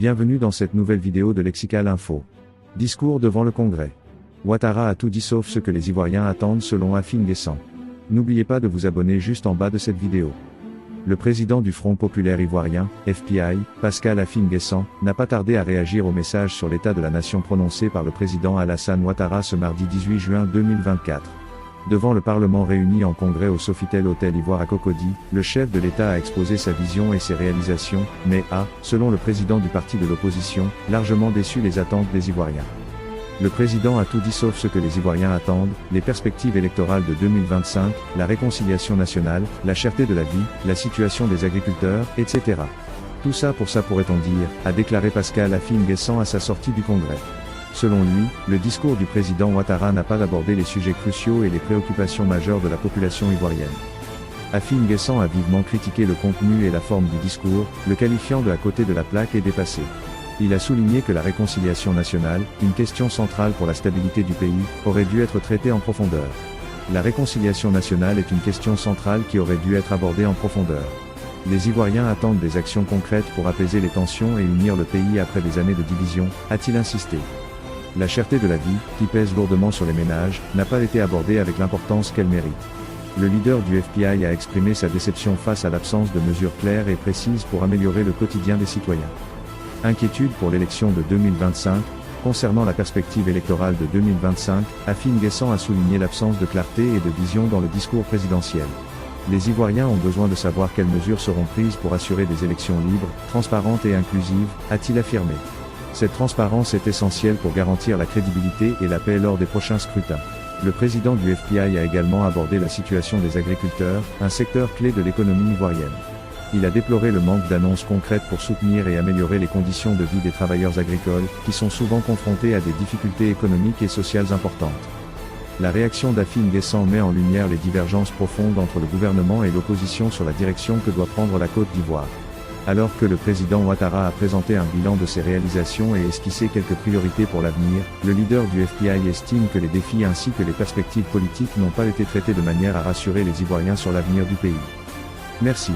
Bienvenue dans cette nouvelle vidéo de Lexical Info. Discours devant le Congrès. Ouattara a tout dit sauf ce que les Ivoiriens attendent selon Afin Guessan. N'oubliez pas de vous abonner juste en bas de cette vidéo. Le président du Front Populaire Ivoirien, FPI, Pascal Afin Guessan, n'a pas tardé à réagir au message sur l'état de la nation prononcé par le président Alassane Ouattara ce mardi 18 juin 2024. Devant le Parlement réuni en congrès au Sofitel Hôtel Ivoire à Cocody, le chef de l'État a exposé sa vision et ses réalisations, mais a, selon le président du parti de l'opposition, largement déçu les attentes des Ivoiriens. Le président a tout dit sauf ce que les Ivoiriens attendent, les perspectives électorales de 2025, la réconciliation nationale, la cherté de la vie, la situation des agriculteurs, etc. Tout ça pour ça pourrait-on dire, a déclaré Pascal Afin Guessan à sa sortie du congrès. Selon lui, le discours du président Ouattara n'a pas abordé les sujets cruciaux et les préoccupations majeures de la population ivoirienne. Afin Guessan a vivement critiqué le contenu et la forme du discours, le qualifiant de à côté de la plaque et dépassé. Il a souligné que la réconciliation nationale, une question centrale pour la stabilité du pays, aurait dû être traitée en profondeur. La réconciliation nationale est une question centrale qui aurait dû être abordée en profondeur. Les Ivoiriens attendent des actions concrètes pour apaiser les tensions et unir le pays après des années de division, a-t-il insisté. La cherté de la vie, qui pèse lourdement sur les ménages, n'a pas été abordée avec l'importance qu'elle mérite. Le leader du FPI a exprimé sa déception face à l'absence de mesures claires et précises pour améliorer le quotidien des citoyens. Inquiétude pour l'élection de 2025. Concernant la perspective électorale de 2025, Afin Guessan a souligné l'absence de clarté et de vision dans le discours présidentiel. Les Ivoiriens ont besoin de savoir quelles mesures seront prises pour assurer des élections libres, transparentes et inclusives, a-t-il affirmé. Cette transparence est essentielle pour garantir la crédibilité et la paix lors des prochains scrutins. Le président du FPI a également abordé la situation des agriculteurs, un secteur clé de l'économie ivoirienne. Il a déploré le manque d'annonces concrètes pour soutenir et améliorer les conditions de vie des travailleurs agricoles, qui sont souvent confrontés à des difficultés économiques et sociales importantes. La réaction d'Afin Guessan met en lumière les divergences profondes entre le gouvernement et l'opposition sur la direction que doit prendre la Côte d'Ivoire. Alors que le président Ouattara a présenté un bilan de ses réalisations et esquissé quelques priorités pour l'avenir, le leader du FPI estime que les défis ainsi que les perspectives politiques n'ont pas été traités de manière à rassurer les Ivoiriens sur l'avenir du pays. Merci.